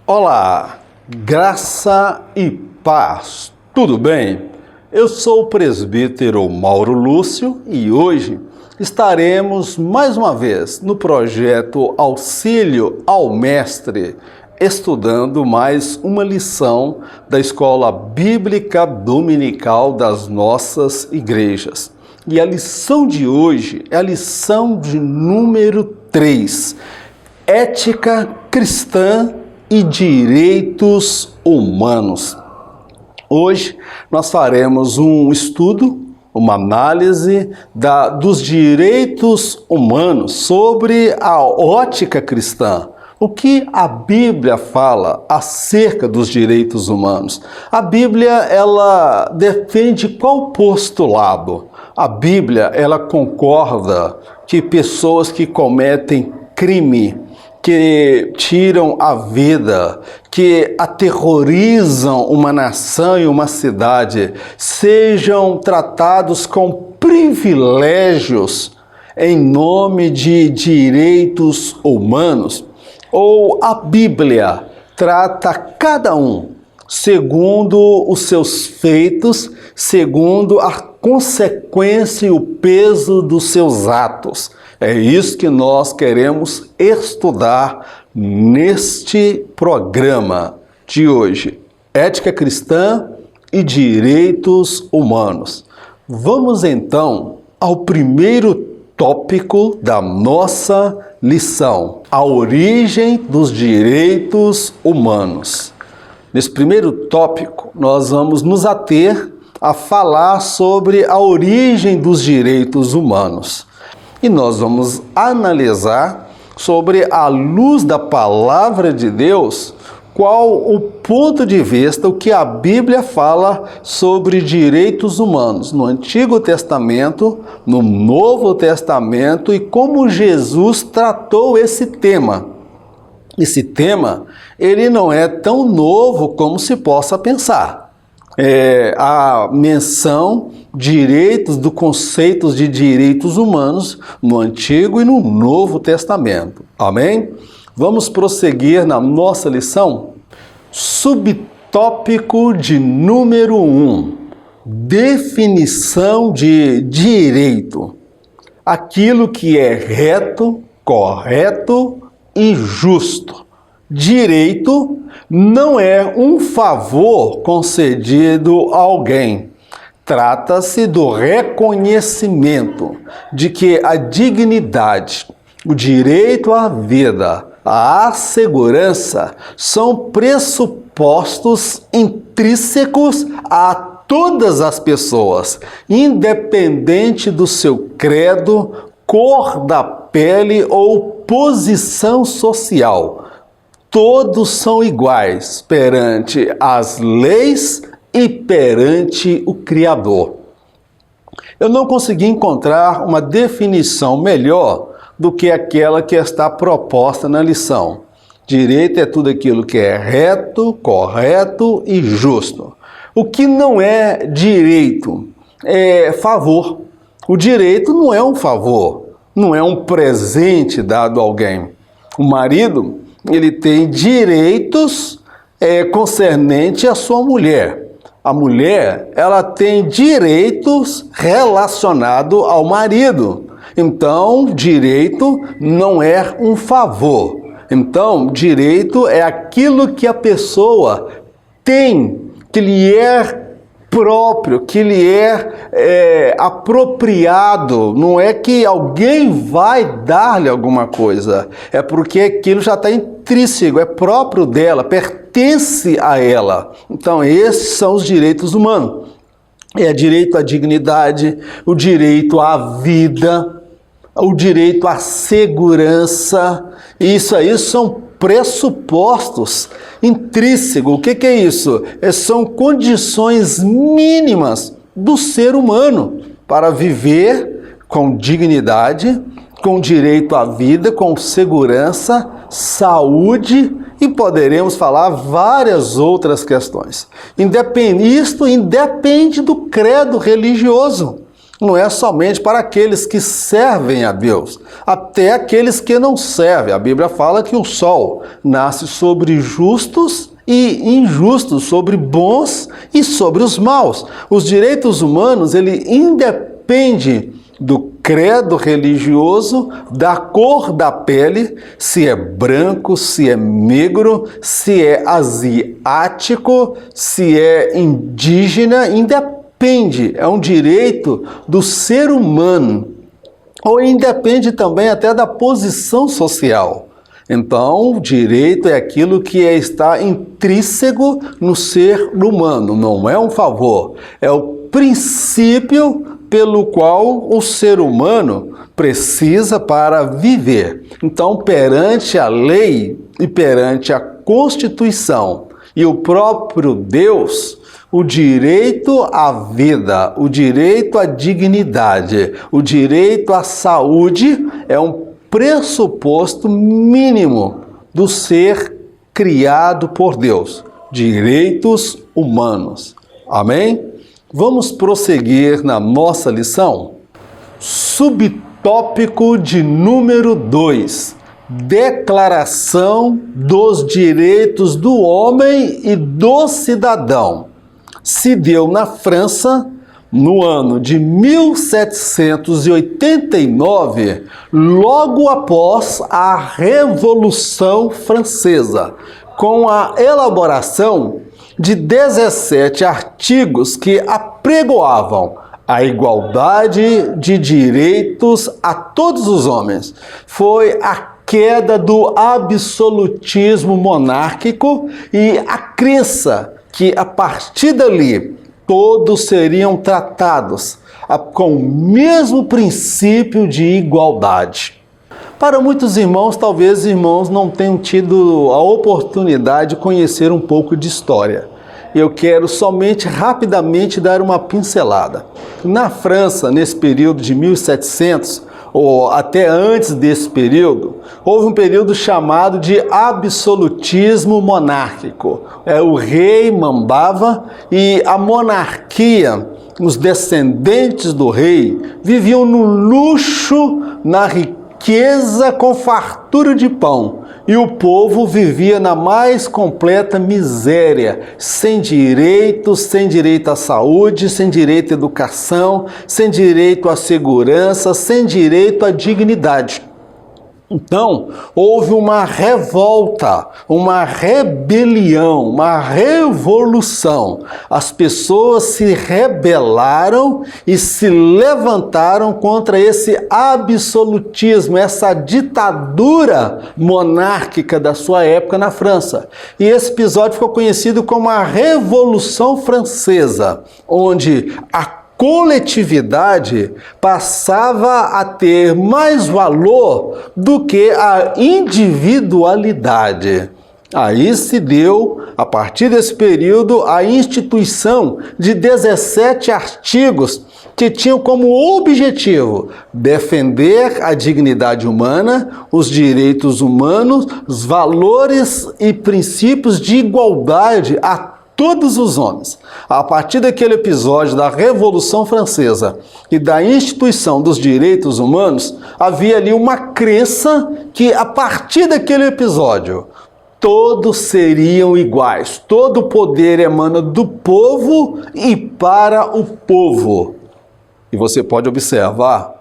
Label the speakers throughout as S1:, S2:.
S1: Olá, graça e paz, tudo bem? Eu sou o presbítero Mauro Lúcio e hoje estaremos mais uma vez no projeto Auxílio ao Mestre, estudando mais uma lição da Escola Bíblica Dominical das nossas igrejas. E a lição de hoje é a lição de número 3, Ética Cristã e Direitos Humanos. Hoje nós faremos um estudo, uma análise dos direitos humanos sobre a ótica cristã. O que a Bíblia fala acerca dos direitos humanos? A Bíblia, ela defende qual postulado? A Bíblia, ela concorda que pessoas que cometem crime, que tiram a vida, que aterrorizam uma nação e uma cidade, sejam tratados com privilégios em nome de direitos humanos? Ou a Bíblia trata cada um segundo os seus feitos, segundo a consequência e o peso dos seus atos? É isso que nós queremos estudar neste programa de hoje. Ética cristã e direitos humanos. Vamos então ao primeiro tópico da nossa lição: a origem dos direitos humanos. Nesse primeiro tópico, nós vamos nos ater a falar sobre a origem dos direitos humanos. E nós vamos analisar sobre a luz da palavra de Deus qual o ponto de vista, o que a Bíblia fala sobre direitos humanos no Antigo Testamento, no Novo Testamento e como Jesus tratou esse tema. Esse tema, ele não é tão novo como se possa pensar. A menção direitos do conceito de direitos humanos no Antigo e no Novo Testamento. Amém? Vamos prosseguir na nossa lição? Subtópico de número 1. Definição de direito. Aquilo que é reto, correto e justo. Direito não é um favor concedido a alguém. Trata-se do reconhecimento de que a dignidade, o direito à vida, à segurança são pressupostos intrínsecos a todas as pessoas, independente do seu credo, cor da pele ou posição social. Todos são iguais perante as leis e perante o Criador. Eu não consegui encontrar uma definição melhor do que aquela que está proposta na lição. Direito é tudo aquilo que é reto, correto e justo. O que não é direito é favor. O direito não é um favor, não é um presente dado a alguém. O marido, ele tem direitos concernente à sua mulher. A mulher, ela tem direitos relacionados ao marido. Então, direito não é um favor. Então, direito é aquilo que a pessoa tem, que lhe é próprio, que lhe é apropriado. Não é que alguém vai dar-lhe alguma coisa, é porque aquilo já está intrínseco, é próprio dela, pertence a ela. Então, esses são os direitos humanos. É direito à dignidade, o direito à vida, o direito à segurança. Isso aí são pressupostos intrínsecos. O que é isso? São condições mínimas do ser humano para viver com dignidade, com direito à vida, com segurança, saúde E poderemos falar várias outras questões. Isto independe do credo religioso. Não é somente para aqueles que servem a Deus, até aqueles que não servem. A Bíblia fala que o sol nasce sobre justos e injustos, sobre bons e sobre os maus. Os direitos humanos, ele independe do credo religioso, da cor da pele, se é branco, se é negro, se é asiático, se é indígena, independe, é um direito do ser humano, ou independe também até da posição social. Então, o direito é aquilo que está intrínseco no ser humano, não é um favor, é o princípio pelo qual o ser humano precisa para viver. Então, perante a lei e perante a Constituição e o próprio Deus, o direito à vida, o direito à dignidade, o direito à saúde é um pressuposto mínimo do ser criado por Deus. Direitos humanos. Amém? Vamos prosseguir na nossa lição? Subtópico de número 2. Declaração dos direitos do homem e do cidadão. Se deu na França no ano de 1789, logo após a Revolução Francesa, com a elaboração de 17 artigos que apregoavam a igualdade de direitos a todos os homens. Foi a queda do absolutismo monárquico e a crença que a partir dali todos seriam tratados com o mesmo princípio de igualdade. Para muitos irmãos, talvez irmãos não tenham tido a oportunidade de conhecer um pouco de história. Eu quero somente rapidamente dar uma pincelada. Na França, nesse período de 1700, ou até antes desse período, houve um período chamado de absolutismo monárquico. O rei mandava e a monarquia, os descendentes do rei, viviam no luxo, na riqueza, com fartura de pão, e o povo vivia na mais completa miséria, sem direito à saúde, sem direito à educação, sem direito à segurança, sem direito à dignidade. Então, houve uma revolta, uma rebelião, uma revolução. As pessoas se rebelaram e se levantaram contra esse absolutismo, essa ditadura monárquica da sua época na França. E esse episódio ficou conhecido como a Revolução Francesa, onde a coletividade passava a ter mais valor do que a individualidade. Aí se deu, a partir desse período, a instituição de 17 artigos que tinham como objetivo defender a dignidade humana, os direitos humanos, os valores e princípios de igualdade a todos os homens. A partir daquele episódio da Revolução Francesa e da instituição dos direitos humanos, havia ali uma crença que, a partir daquele episódio, todos seriam iguais. Todo o poder emana do povo e para o povo. E você pode observar,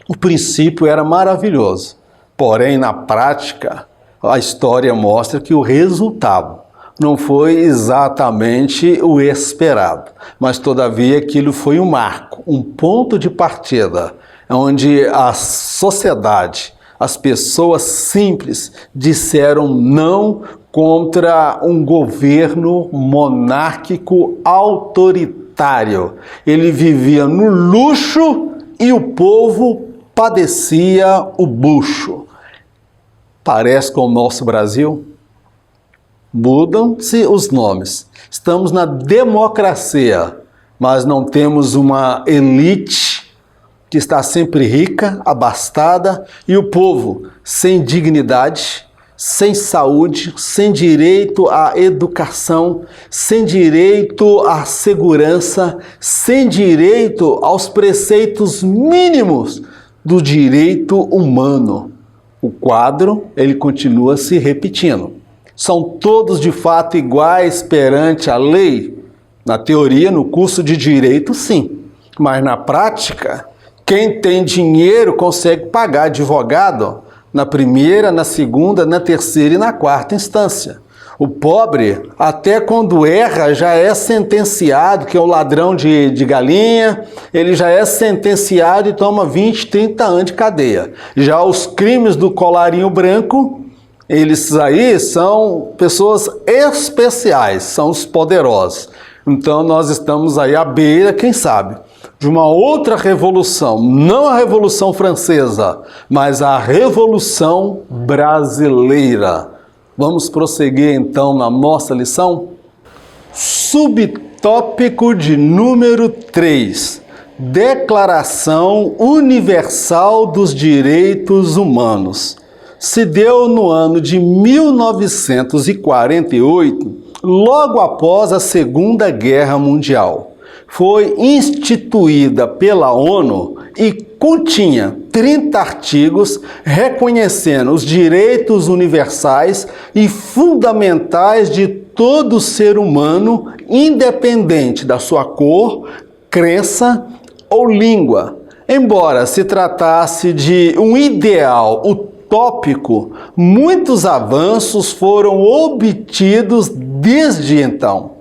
S1: o princípio era maravilhoso. Porém, na prática, a história mostra que o resultado não foi exatamente o esperado, mas todavia aquilo foi um marco, um ponto de partida, onde a sociedade, as pessoas simples disseram não contra um governo monárquico autoritário. Ele vivia no luxo e o povo padecia o bucho. Parece com o nosso Brasil? Mudam-se os nomes. Estamos na democracia, mas não temos uma elite que está sempre rica, abastada, e o povo sem dignidade, sem saúde, sem direito à educação, sem direito à segurança, sem direito aos preceitos mínimos do direito humano. O quadro, ele continua se repetindo. São todos de fato iguais perante a lei? Na teoria, no curso de direito, sim. Mas na prática, quem tem dinheiro consegue pagar advogado na primeira, na segunda, na terceira e na quarta instância. O pobre, até quando erra, já é sentenciado, que é o ladrão de galinha, ele já é sentenciado e toma 20, 30 anos de cadeia. Já os crimes do colarinho branco, eles aí são pessoas especiais, são os poderosos. Então nós estamos aí à beira, quem sabe, de uma outra revolução, não a Revolução Francesa, mas a Revolução Brasileira. Vamos prosseguir então na nossa lição? Subtópico de número 3. Declaração Universal dos Direitos Humanos. Se deu no ano de 1948, logo após a Segunda Guerra Mundial. Foi instituída pela ONU e continha 30 artigos reconhecendo os direitos universais e fundamentais de todo ser humano, independente da sua cor, crença ou língua. Embora se tratasse de um ideal utópico, muitos avanços foram obtidos desde então.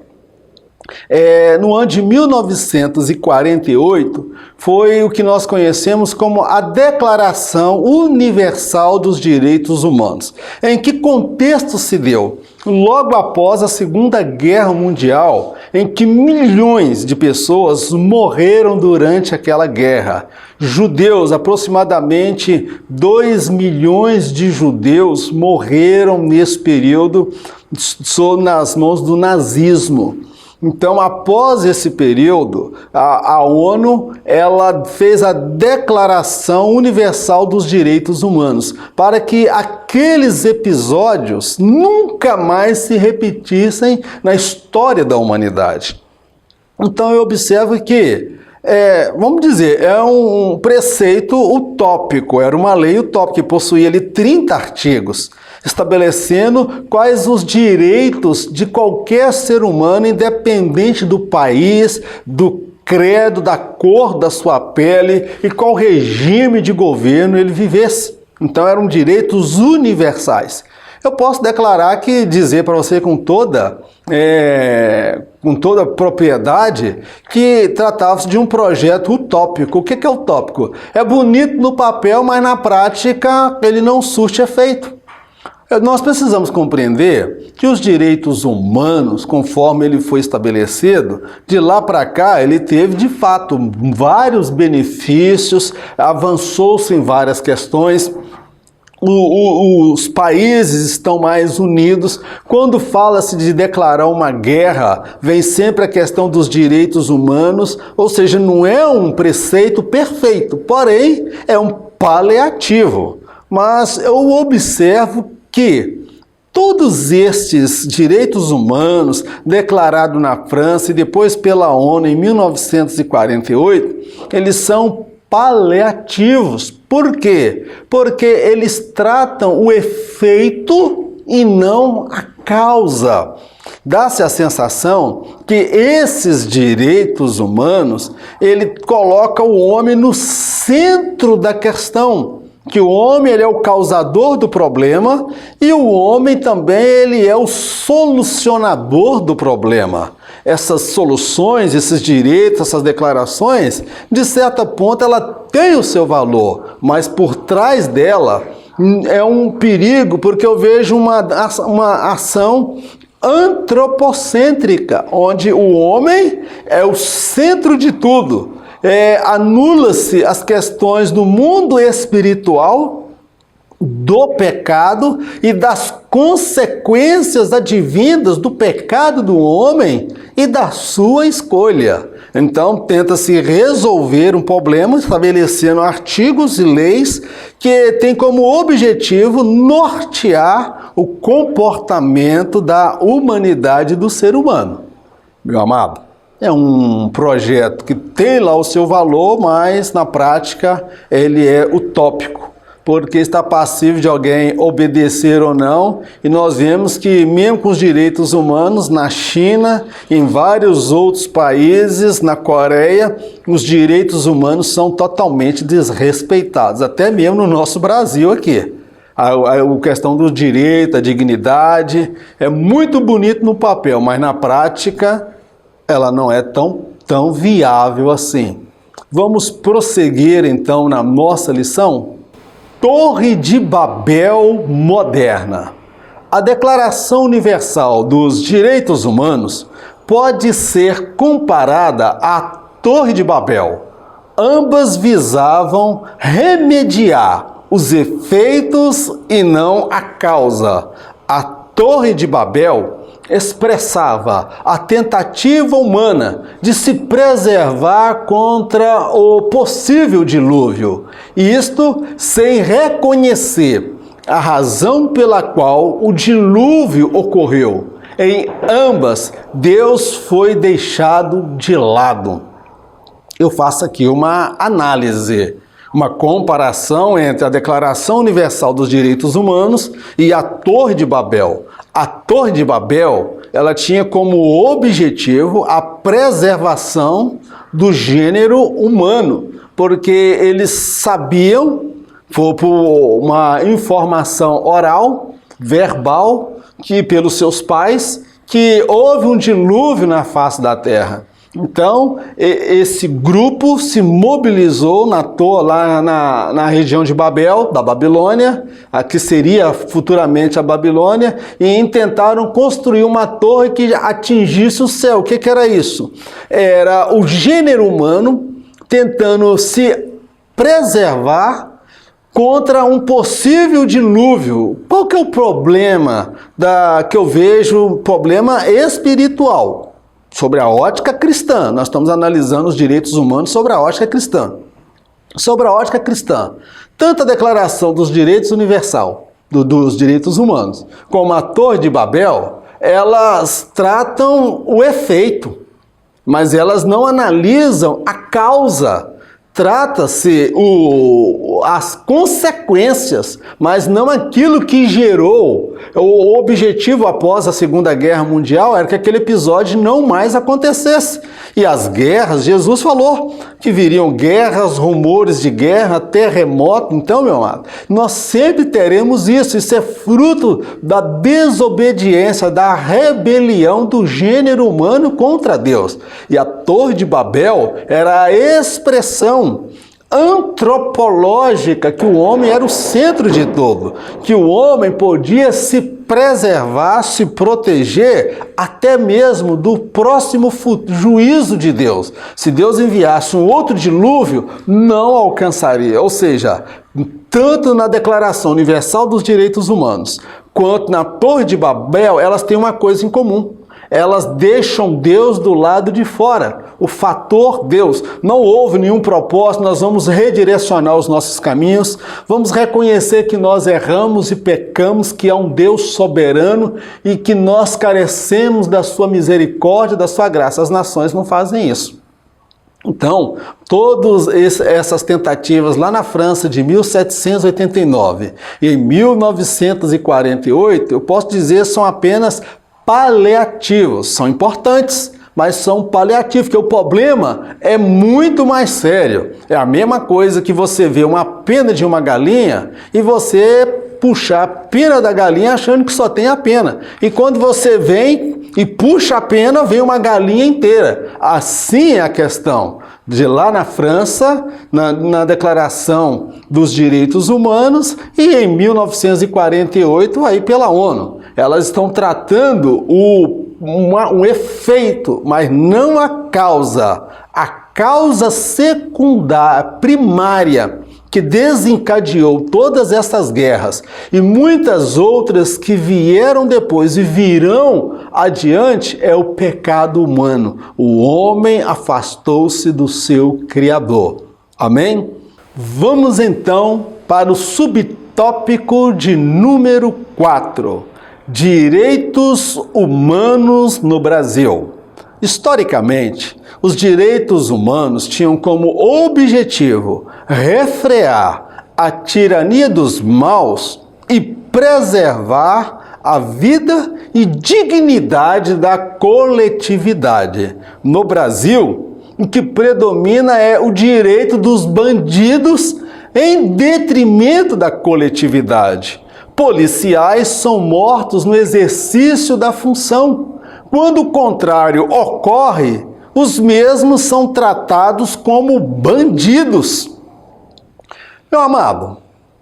S1: No ano de 1948, foi o que nós conhecemos como a Declaração Universal dos Direitos Humanos. Em que contexto se deu? Logo após a Segunda Guerra Mundial, em que milhões de pessoas morreram durante aquela guerra. Judeus, aproximadamente 2 milhões de judeus morreram nesse período nas mãos do nazismo. Então, após esse período, a ONU ela fez a Declaração Universal dos Direitos Humanos, para que aqueles episódios nunca mais se repetissem na história da humanidade. Então, eu observo que, vamos dizer, é um preceito utópico, era uma lei utópica que possuía ali 30 artigos, estabelecendo quais os direitos de qualquer ser humano, independente do país, do credo, da cor da sua pele e qual regime de governo ele vivesse. Então eram direitos universais. Eu posso declarar que, dizer para você com toda propriedade, que tratava-se de um projeto utópico. O que é utópico? É bonito no papel, mas na prática ele não surte efeito. Nós precisamos compreender que os direitos humanos, conforme ele foi estabelecido, de lá para cá ele teve de fato vários benefícios, avançou-se em várias questões. Os países estão mais unidos. Quando fala-se de declarar uma guerra, vem sempre a questão dos direitos humanos, ou seja, não é um preceito perfeito, porém é um paliativo. Mas eu observo que todos estes direitos humanos declarados na França e depois pela ONU em 1948, eles são paliativos. Por quê? Porque eles tratam o efeito e não a causa. Dá-se a sensação que esses direitos humanos, ele coloca o homem no centro da questão. Que o homem ele é o causador do problema e o homem também ele é o solucionador do problema. Essas soluções, esses direitos, essas declarações, de certa ponta ela tem o seu valor, mas por trás dela é um perigo, porque eu vejo uma ação antropocêntrica, onde o homem é o centro de tudo. Anula-se as questões do mundo espiritual do pecado e das consequências advindas do pecado do homem e da sua escolha. Então, tenta-se resolver um problema estabelecendo artigos e leis que têm como objetivo nortear o comportamento da humanidade do ser humano. Meu amado, é um projeto que tem lá o seu valor, mas na prática ele é utópico, porque está passível de alguém obedecer ou não, e nós vemos que mesmo com os direitos humanos, na China, em vários outros países, na Coreia, os direitos humanos são totalmente desrespeitados, até mesmo no nosso Brasil aqui. A questão do direito, a dignidade, é muito bonito no papel, mas na prática ela não é tão viável assim. Vamos prosseguir então na nossa lição? Torre de Babel moderna. A Declaração Universal dos Direitos Humanos pode ser comparada à Torre de Babel. Ambas visavam remediar os efeitos e não a causa. A Torre de Babel expressava a tentativa humana de se preservar contra o possível dilúvio, e isto sem reconhecer a razão pela qual o dilúvio ocorreu. Em ambas, Deus foi deixado de lado. Eu faço aqui uma análise, uma comparação entre a Declaração Universal dos Direitos Humanos e a Torre de Babel. A Torre de Babel, ela tinha como objetivo a preservação do gênero humano, porque eles sabiam, por uma informação oral, verbal, que pelos seus pais, que houve um dilúvio na face da terra. Então, esse grupo se mobilizou lá na região de Babel, da Babilônia, a que seria futuramente a Babilônia, e tentaram construir uma torre que atingisse o céu. O que era isso? Era o gênero humano tentando se preservar contra um possível dilúvio. Qual que é o problema que eu vejo? Problema espiritual. Sobre a ótica cristã, nós estamos analisando os direitos humanos sobre a ótica cristã. Sobre a ótica cristã, tanto a Declaração dos Direitos Universal, dos Direitos Humanos, como a Torre de Babel, elas tratam o efeito, mas elas não analisam a causa. Trata-se as consequências, mas não aquilo que gerou. O objetivo após a Segunda Guerra Mundial era que aquele episódio não mais acontecesse. E as guerras, Jesus falou que viriam guerras, rumores de guerra, terremoto. Então, meu amado, nós sempre teremos isso. Isso é fruto da desobediência, da rebelião do gênero humano contra Deus. E a Torre de Babel era a expressão antropológica que o homem era o centro de tudo, que o homem podia se preservar, se proteger até mesmo do próximo juízo de Deus. Se Deus enviasse um outro dilúvio, não alcançaria. Ou seja, tanto na Declaração Universal dos Direitos Humanos quanto na Torre de Babel, elas têm uma coisa em comum. Elas deixam Deus do lado de fora, o fator Deus. Não houve nenhum propósito, nós vamos redirecionar os nossos caminhos, vamos reconhecer que nós erramos e pecamos, que há um Deus soberano e que nós carecemos da sua misericórdia, da sua graça. As nações não fazem isso. Então, todas essas tentativas lá na França de 1789 e em 1948, eu posso dizer, são apenas paliativos. São importantes, mas são paliativos, porque o problema é muito mais sério. É a mesma coisa que você vê uma pena de uma galinha e você puxar a pena da galinha achando que só tem a pena. E quando você vem e puxa a pena, vem uma galinha inteira. Assim é a questão. De lá na França, na Declaração dos Direitos Humanos, e em 1948, aí pela ONU. Elas estão tratando um efeito, mas não a causa. A causa secundária, primária, que desencadeou todas essas guerras e muitas outras que vieram depois e virão adiante é o pecado humano. O homem afastou-se do seu Criador. Amém? Vamos então para o subtópico de número 4. Direitos humanos no Brasil. Historicamente, os direitos humanos tinham como objetivo refrear a tirania dos maus e preservar a vida e dignidade da coletividade. No Brasil, o que predomina é o direito dos bandidos em detrimento da coletividade. Policiais são mortos no exercício da função. Quando o contrário ocorre, os mesmos são tratados como bandidos. Meu amado,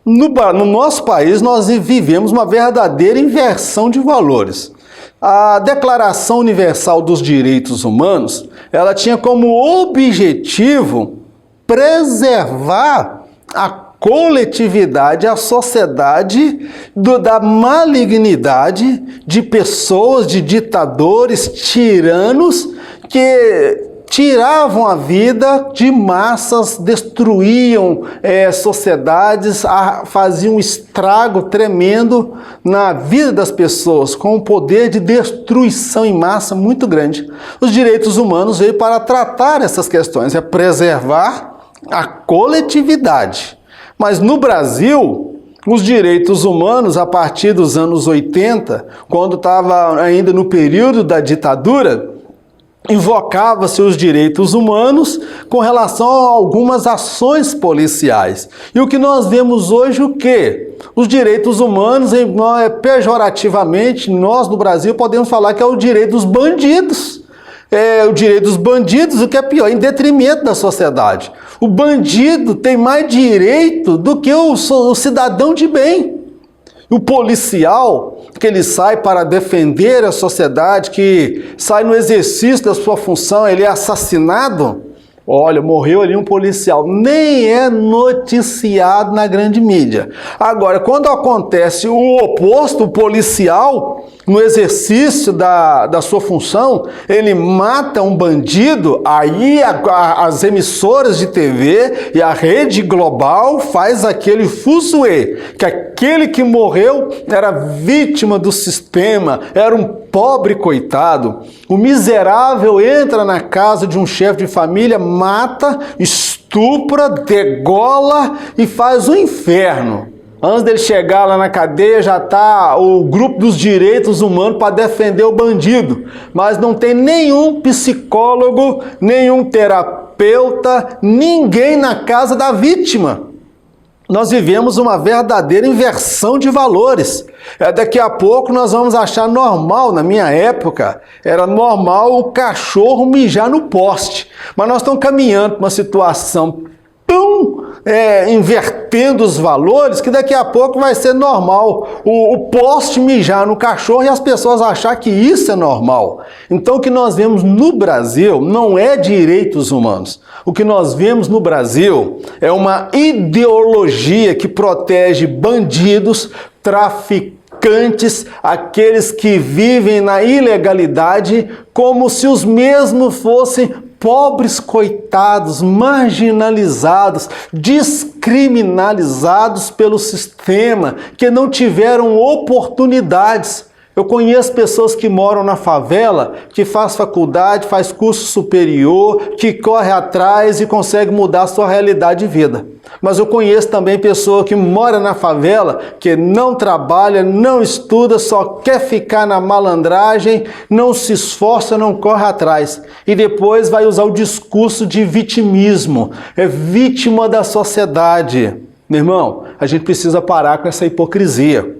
S1: no nosso país nós vivemos uma verdadeira inversão de valores. A Declaração Universal dos Direitos Humanos, ela tinha como objetivo preservar a coletividade, a sociedade da malignidade de pessoas, de ditadores, tiranos que tiravam a vida de massas, destruíam sociedades, faziam um estrago tremendo na vida das pessoas, com um poder de destruição em massa muito grande. Os direitos humanos veio para tratar essas questões, preservar a coletividade. Mas no Brasil, os direitos humanos, a partir dos anos 80, quando estava ainda no período da ditadura, invocava-se os direitos humanos com relação a algumas ações policiais. E o que nós vemos hoje, o quê? Os direitos humanos, pejorativamente, nós no Brasil podemos falar que é o direito dos bandidos. O direito dos bandidos, o que é pior, em detrimento da sociedade. O bandido tem mais direito do que o cidadão de bem. O policial, que ele sai para defender a sociedade, que sai no exercício da sua função, ele é assassinado. Olha, morreu ali um policial, nem é noticiado na grande mídia. Agora, quando acontece o oposto, o policial, no exercício da sua função, ele mata um bandido, aí as emissoras de TV e a rede global faz aquele fuzuê, que aquele que morreu era vítima do sistema, era um pobre coitado. O miserável entra na casa de um chefe de família, mata, estupra, degola e faz o inferno. Antes dele chegar lá na cadeia, já está o grupo dos direitos humanos para defender o bandido. Mas não tem nenhum psicólogo, nenhum terapeuta, ninguém na casa da vítima. Nós vivemos uma verdadeira inversão de valores. Daqui a pouco nós vamos achar normal, na minha época, era normal o cachorro mijar no poste. Mas nós estamos caminhando para uma situação tão invertendo os valores que daqui a pouco vai ser normal o poste mijar no cachorro e as pessoas achar que isso é normal. Então o que nós vemos no Brasil não é direitos humanos. O que nós vemos no Brasil é uma ideologia que protege bandidos, traficantes, aqueles que vivem na ilegalidade, como se os mesmos fossem pobres coitados, marginalizados, descriminalizados pelo sistema, que não tiveram oportunidades. Eu conheço pessoas que moram na favela, que faz faculdade, faz curso superior, que corre atrás e consegue mudar a sua realidade de vida. Mas eu conheço também pessoa que mora na favela, que não trabalha, não estuda, só quer ficar na malandragem, não se esforça, não corre atrás. E depois vai usar o discurso de vitimismo, é vítima da sociedade. Meu irmão, a gente precisa parar com essa hipocrisia.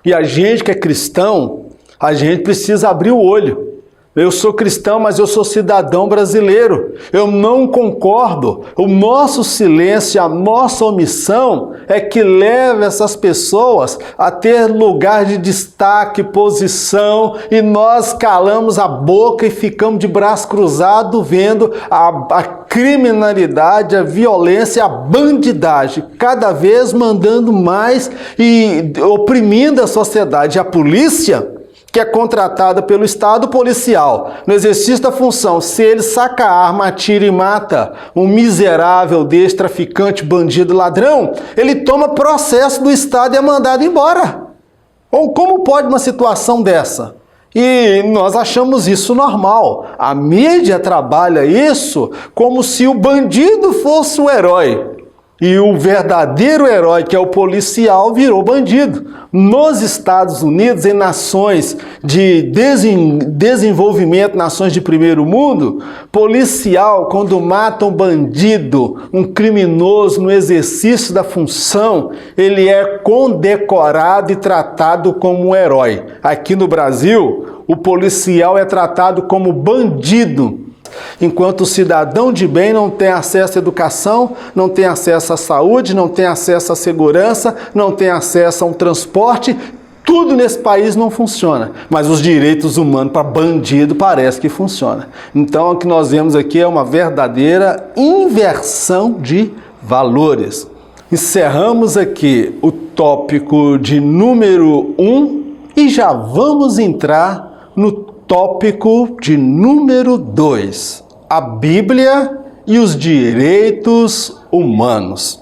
S1: E a gente que é cristão, a gente precisa abrir o olho. Eu sou cristão, mas eu sou cidadão brasileiro. Eu não concordo. O nosso silêncio, a nossa omissão é que leva essas pessoas a ter lugar de destaque, posição, e nós calamos a boca e ficamos de braço cruzado vendo a criminalidade, a violência, a bandidagem, cada vez mandando mais e oprimindo a sociedade. A polícia, que é contratada pelo Estado policial, no exercício da função, se ele saca a arma, atira e mata um miserável desse, traficante, bandido, ladrão, ele toma processo do Estado e é mandado embora. Ou como pode uma situação dessa? E nós achamos isso normal. A mídia trabalha isso como se o bandido fosse o herói. E o verdadeiro herói, que é o policial, virou bandido. Nos Estados Unidos, em nações de desenvolvimento, nações de primeiro mundo, policial, quando mata um bandido, um criminoso no exercício da função, ele é condecorado e tratado como um herói. Aqui no Brasil, o policial é tratado como bandido. Enquanto o cidadão de bem não tem acesso à educação, não tem acesso à saúde, não tem acesso à segurança, não tem acesso a um transporte, tudo nesse país não funciona. Mas os direitos humanos para bandido parece que funciona. Então o que nós vemos aqui é uma verdadeira inversão de valores. Encerramos aqui o tópico de número 1 e já vamos entrar no tópico de número 2, a Bíblia e os direitos humanos.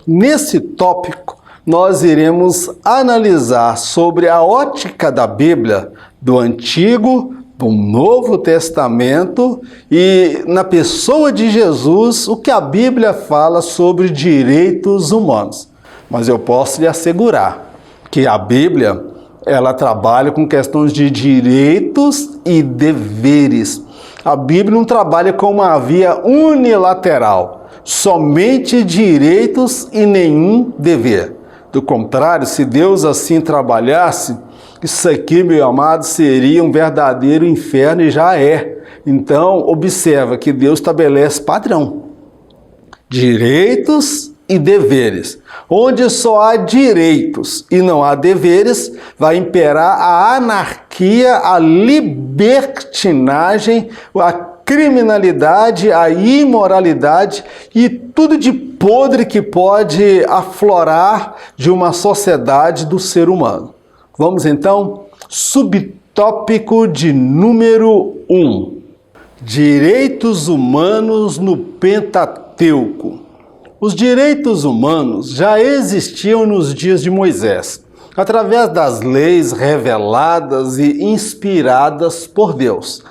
S1: Nesse tópico, nós iremos analisar sobre a ótica da Bíblia, do Antigo, do Novo Testamento e na pessoa de Jesus, o que a Bíblia fala sobre direitos humanos. Mas eu posso lhe assegurar que a Bíblia ela trabalha com questões de direitos e deveres. A Bíblia não trabalha com uma via unilateral, somente direitos e nenhum dever. Do contrário, se Deus assim trabalhasse, isso aqui, meu amado, seria um verdadeiro inferno e já é. Então, observa que Deus estabelece padrão. Direitos e deveres. Onde só há direitos e não há deveres, vai imperar a anarquia, a libertinagem, a criminalidade, a imoralidade e tudo de podre que pode aflorar de uma sociedade do ser humano. Vamos então, subtópico de número 1. Direitos humanos no Pentateuco. Os direitos humanos já existiam nos dias de Moisés, através das leis reveladas e inspiradas por Deus.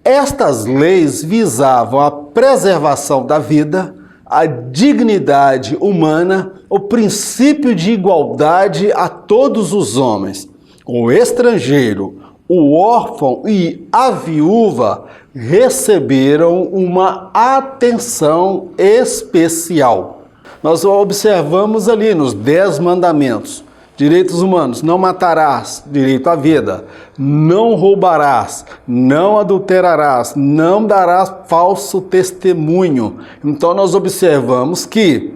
S1: Estas leis visavam a preservação da vida, a dignidade humana, o princípio de igualdade a todos os homens. O estrangeiro, o órfão e a viúva receberam uma atenção especial. Nós observamos ali nos 10 mandamentos. Direitos humanos: não matarás, direito à vida, não roubarás, não adulterarás, não darás falso testemunho. Então nós observamos que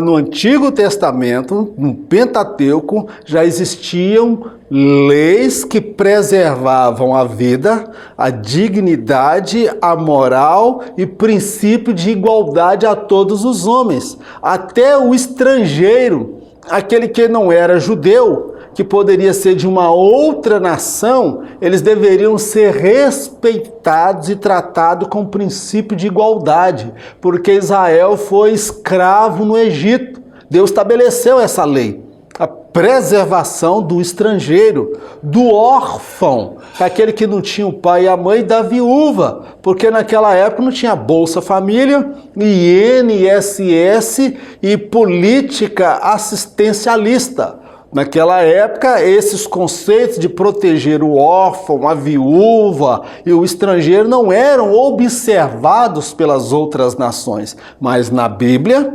S1: no Antigo Testamento, no Pentateuco, já existiam leis que preservavam a vida, a dignidade, a moral e princípio de igualdade a todos os homens. Até o estrangeiro, aquele que não era judeu, que poderia ser de uma outra nação, eles deveriam ser respeitados e tratados com o princípio de igualdade, porque Israel foi escravo no Egito. Deus estabeleceu essa lei. A preservação do estrangeiro, do órfão, aquele que não tinha o pai e a mãe, da viúva, porque naquela época não tinha Bolsa Família, INSS e política assistencialista. Naquela época, esses conceitos de proteger o órfão, a viúva e o estrangeiro não eram observados pelas outras nações. Mas na Bíblia,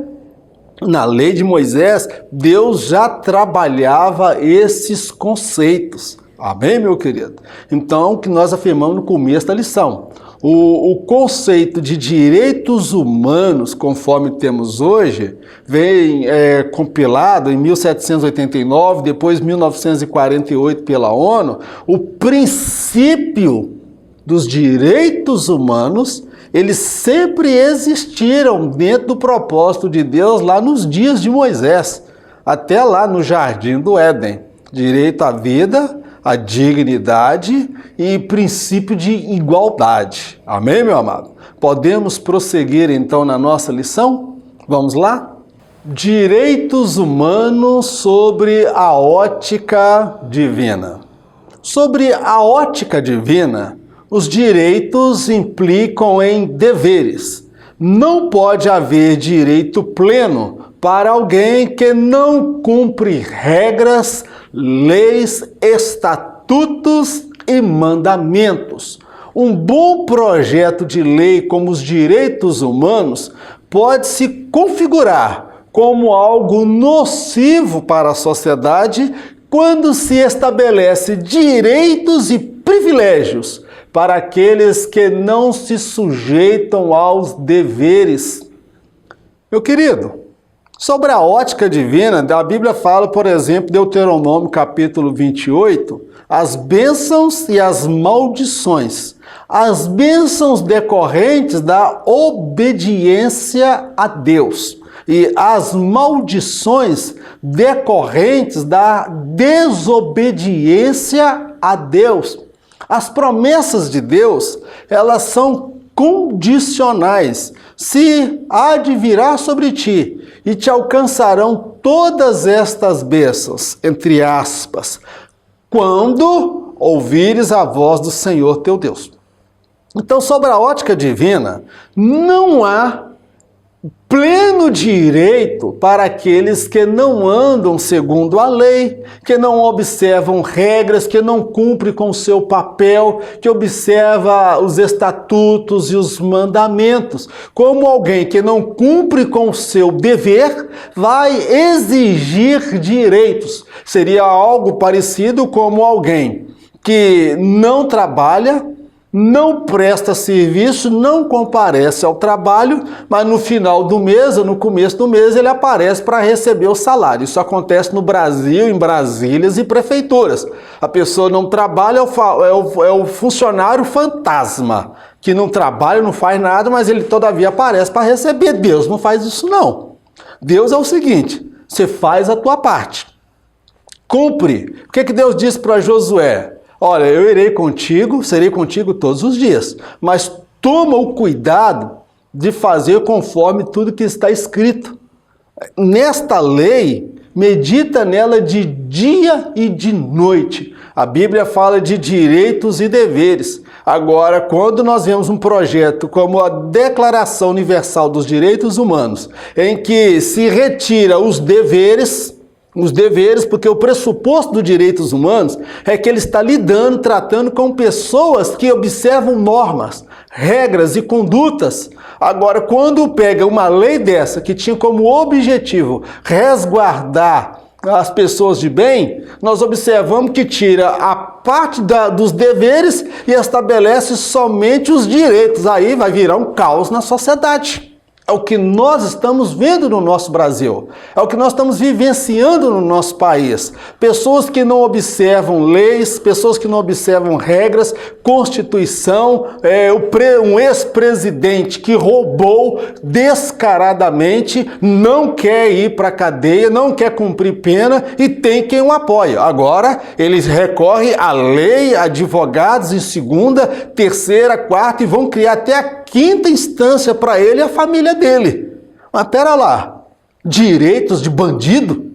S1: na lei de Moisés, Deus já trabalhava esses conceitos. Amém, meu querido? Então, o que nós afirmamos no começo da lição. O conceito de direitos humanos, conforme temos hoje, vem compilado em 1789, depois 1948 pela ONU. O princípio dos direitos humanos, eles sempre existiram dentro do propósito de Deus lá nos dias de Moisés, até lá no Jardim do Éden. Direito à vida, à dignidade e princípio de igualdade. Amém, meu amado? Podemos prosseguir então na nossa lição? Vamos lá? Direitos humanos sobre a ótica divina. Sobre a ótica divina, os direitos implicam em deveres. Não pode haver direito pleno para alguém que não cumpre regras, leis, estatutos e mandamentos. Um bom projeto de lei como os direitos humanos pode se configurar como algo nocivo para a sociedade quando se estabelece direitos e privilégios para aqueles que não se sujeitam aos deveres. Meu querido, sobre a ótica divina, a Bíblia fala, por exemplo, Deuteronômio capítulo 28, as bênçãos e as maldições. As bênçãos decorrentes da obediência a Deus e as maldições decorrentes da desobediência a Deus. As promessas de Deus, elas são condicionais. Se há de virá sobre ti e te alcançarão todas estas bênçãos, entre aspas, quando ouvires a voz do Senhor teu Deus. Então, sobre a ótica divina, não há pleno direito para aqueles que não andam segundo a lei, que não observam regras, que não cumprem com o seu papel, que observa os estatutos e os mandamentos. Como alguém que não cumpre com o seu dever, vai exigir direitos. Seria algo parecido como alguém que não trabalha, não presta serviço, não comparece ao trabalho, mas no final do mês ou no começo do mês ele aparece para receber o salário. Isso acontece no Brasil, em Brasílias e prefeituras. A pessoa não trabalha, é o funcionário fantasma, que não trabalha, não faz nada, mas ele todavia aparece para receber. Deus não faz isso não. Deus é o seguinte, você faz a tua parte. Cumpre. O que Deus disse para Josué? Olha, eu irei contigo, serei contigo todos os dias, mas toma o cuidado de fazer conforme tudo que está escrito. Nesta lei, medita nela de dia e de noite. A Bíblia fala de direitos e deveres. Agora, quando nós vemos um projeto como a Declaração Universal dos Direitos Humanos, em que se retira os deveres, porque o pressuposto dos direitos humanos é que ele está lidando, tratando com pessoas que observam normas, regras e condutas. Agora, quando pega uma lei dessa que tinha como objetivo resguardar as pessoas de bem, nós observamos que tira a parte dos deveres e estabelece somente os direitos. Aí vai virar um caos na sociedade. É o que nós estamos vendo no nosso Brasil, é o que nós estamos vivenciando no nosso país. Pessoas que não observam leis, pessoas que não observam regras, Constituição, um ex-presidente que roubou descaradamente, não quer ir para a cadeia, não quer cumprir pena e tem quem o apoia. Agora, eles recorrem à lei, advogados em segunda, terceira, quarta e vão criar até a quinta instância para ele e a família dele. Mas pera lá, direitos de bandido?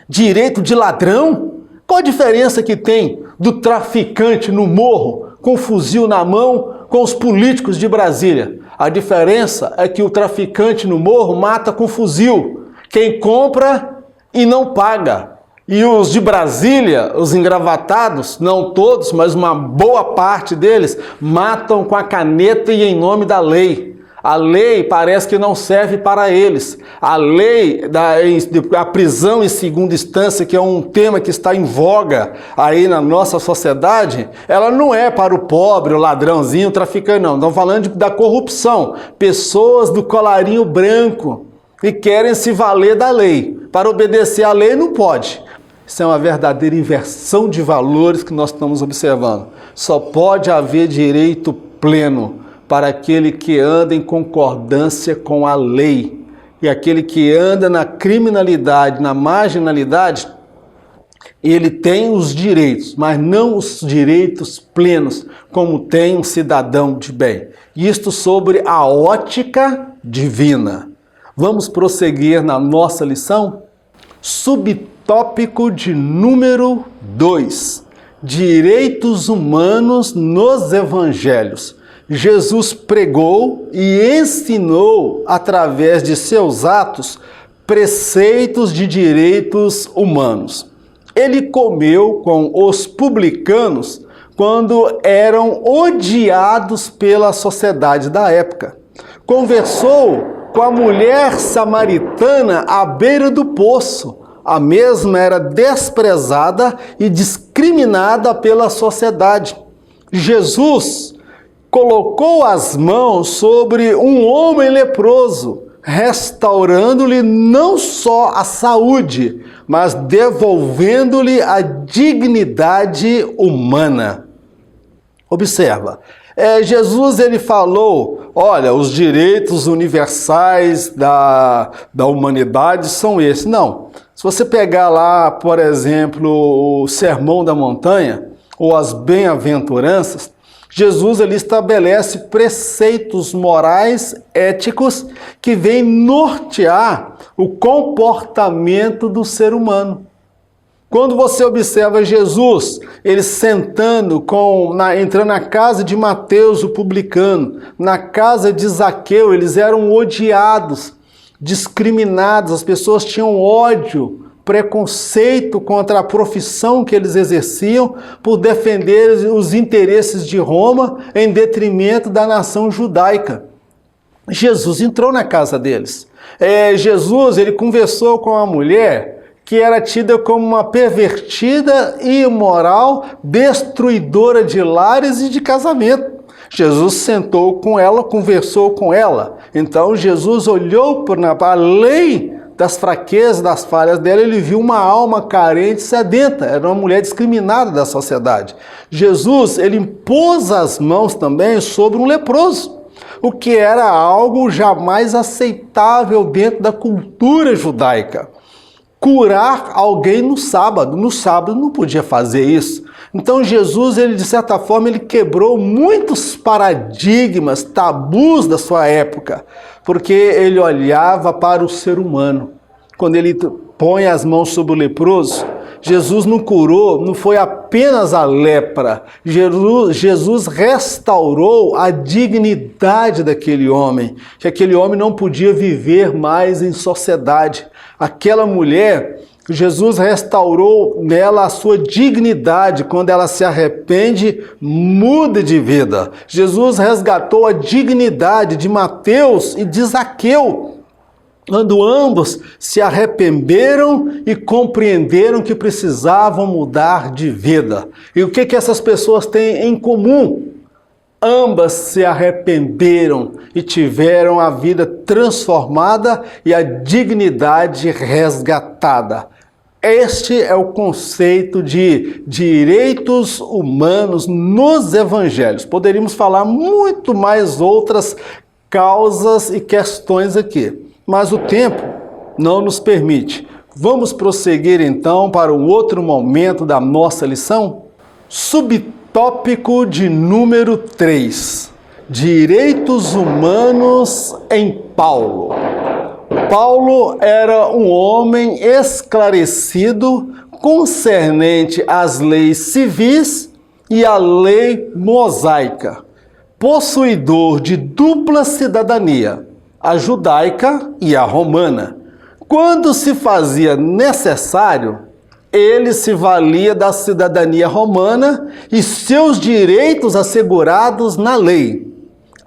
S1: Direito de ladrão? Qual a diferença que tem do traficante no morro, com fuzil na mão, com os políticos de Brasília? A diferença é que o traficante no morro mata com fuzil, quem compra e não paga. E os de Brasília, os engravatados, não todos, mas uma boa parte deles, matam com a caneta e em nome da lei. A lei parece que não serve para eles. A lei da prisão em segunda instância, que é um tema que está em voga aí na nossa sociedade, ela não é para o pobre, o ladrãozinho, o traficante, não. Estamos falando da corrupção. Pessoas do colarinho branco que querem se valer da lei. Para obedecer à lei não pode. Isso é uma verdadeira inversão de valores que nós estamos observando. Só pode haver direito pleno para aquele que anda em concordância com a lei. E aquele que anda na criminalidade, na marginalidade, ele tem os direitos, mas não os direitos plenos, como tem um cidadão de bem. Isto sobre a ótica divina. Vamos prosseguir na nossa lição? Subtópico de número 2. Direitos humanos nos evangelhos. Jesus pregou e ensinou, através de seus atos, preceitos de direitos humanos. Ele comeu com os publicanos quando eram odiados pela sociedade da época. Conversou com a mulher samaritana à beira do poço. A mesma era desprezada e discriminada pela sociedade. Jesus colocou as mãos sobre um homem leproso, restaurando-lhe não só a saúde, mas devolvendo-lhe a dignidade humana. Observa, Jesus ele falou, olha, os direitos universais da humanidade são esses. Não, se você pegar lá, por exemplo, o Sermão da Montanha, ou as Bem-aventuranças, Jesus ele estabelece preceitos morais, éticos, que vêm nortear o comportamento do ser humano. Quando você observa Jesus, ele sentando, entrando na casa de Mateus, o publicano, na casa de Zaqueu, eles eram odiados, discriminados, as pessoas tinham ódio, preconceito contra a profissão que eles exerciam por defender os interesses de Roma em detrimento da nação judaica. Jesus entrou na casa deles. Jesus ele conversou com uma mulher que era tida como uma pervertida, imoral, destruidora de lares e de casamento. Jesus sentou com ela, conversou com ela. Então Jesus olhou para além das fraquezas, das falhas dela, ele viu uma alma carente, sedenta, era uma mulher discriminada da sociedade. Jesus, ele impôs as mãos também sobre um leproso, o que era algo jamais aceitável dentro da cultura judaica. Curar alguém no sábado não podia fazer isso. Então Jesus, ele de certa forma, ele quebrou muitos paradigmas, tabus da sua época, porque ele olhava para o ser humano. Quando ele põe as mãos sobre o leproso, Jesus não curou, não foi apenas a lepra. Jesus restaurou a dignidade daquele homem, que aquele homem não podia viver mais em sociedade. Aquela mulher, Jesus restaurou nela a sua dignidade. Quando ela se arrepende, muda de vida. Jesus resgatou a dignidade de Mateus e de Zaqueu, quando ambos se arrependeram e compreenderam que precisavam mudar de vida. E o que essas pessoas têm em comum? Ambas se arrependeram e tiveram a vida transformada e a dignidade resgatada. Este é o conceito de direitos humanos nos evangelhos. Poderíamos falar muito mais outras causas e questões aqui, mas o tempo não nos permite. Vamos prosseguir então para um outro momento da nossa lição? Subtópico de número 3. Direitos humanos em Paulo. Paulo era um homem esclarecido concernente às leis civis e à lei mosaica, possuidor de dupla cidadania, a judaica e a romana. Quando se fazia necessário, ele se valia da cidadania romana e seus direitos assegurados na lei.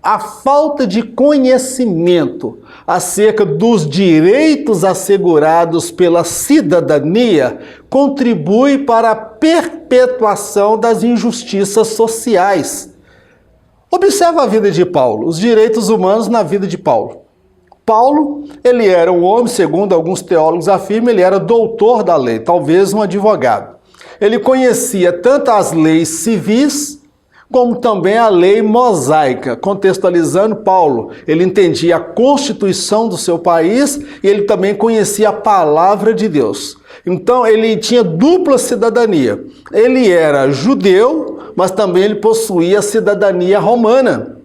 S1: a falta de conhecimento acerca dos direitos assegurados pela cidadania contribui para a perpetuação das injustiças sociais. Observa a vida de Paulo, os direitos humanos na vida de Paulo. Paulo, ele era um homem, segundo alguns teólogos afirmam, ele era doutor da lei, talvez um advogado. Ele conhecia tanto as leis civis, como também a lei mosaica. Contextualizando Paulo, ele entendia a constituição do seu país e ele também conhecia a palavra de Deus. Então ele tinha dupla cidadania. Ele era judeu, mas também ele possuía a cidadania romana.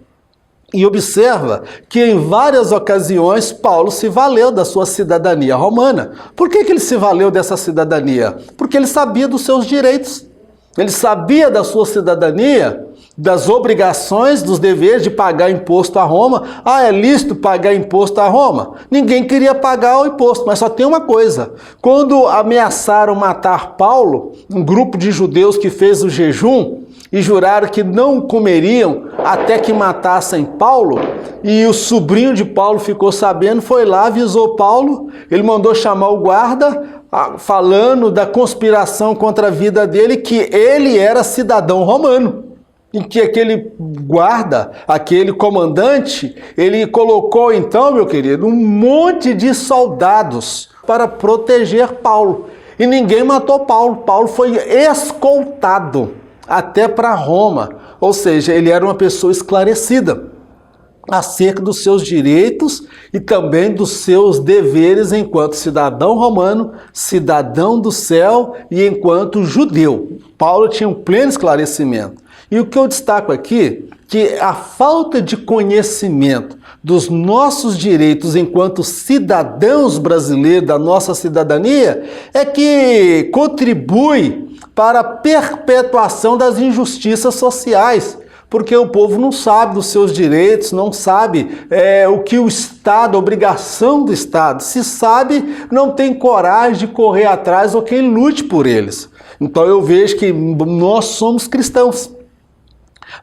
S1: E observa que em várias ocasiões Paulo se valeu da sua cidadania romana. Por que ele se valeu dessa cidadania? Porque ele sabia dos seus direitos. Ele sabia da sua cidadania, das obrigações, dos deveres de pagar imposto a Roma. Ah, é lícito pagar imposto a Roma? Ninguém queria pagar o imposto, mas só tem uma coisa. Quando ameaçaram matar Paulo, um grupo de judeus que fez o jejum e juraram que não comeriam até que matassem Paulo, e o sobrinho de Paulo ficou sabendo, foi lá, avisou Paulo, ele mandou chamar o guarda, falando da conspiração contra a vida dele, que ele era cidadão romano. Em que aquele guarda, aquele comandante, ele colocou então, meu querido, um monte de soldados para proteger Paulo. E ninguém matou Paulo. Paulo foi escoltado até para Roma. Ou seja, ele era uma pessoa esclarecida acerca dos seus direitos e também dos seus deveres enquanto cidadão romano, cidadão do céu e enquanto judeu. Paulo tinha um pleno esclarecimento. E o que eu destaco aqui, que a falta de conhecimento dos nossos direitos enquanto cidadãos brasileiros da nossa cidadania é que contribui para a perpetuação das injustiças sociais. Porque o povo não sabe dos seus direitos, não sabe o que o Estado, a obrigação do Estado. Se sabe, não tem coragem de correr atrás ou quem lute por eles. Então eu vejo que nós somos cristãos.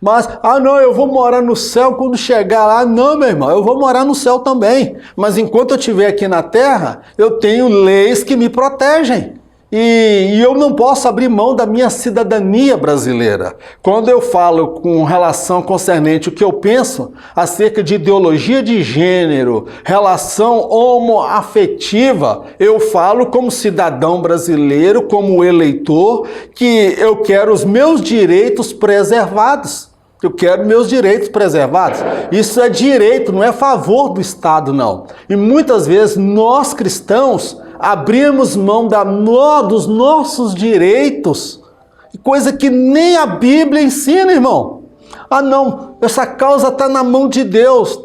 S1: Mas, não, eu vou morar no céu quando chegar lá. Não, meu irmão, eu vou morar no céu também. Mas enquanto eu estiver aqui na terra, eu tenho leis que me protegem. E eu não posso abrir mão da minha cidadania brasileira. Quando eu falo com relação concernente o que eu penso acerca de ideologia de gênero, relação homoafetiva, eu falo como cidadão brasileiro, como eleitor, que eu quero os meus direitos preservados. Eu quero meus direitos preservados. Isso é direito, não é favor do Estado, não. E muitas vezes nós cristãos abrimos mão dos nossos direitos, coisa que nem a Bíblia ensina, irmão. Não, essa causa está na mão de Deus,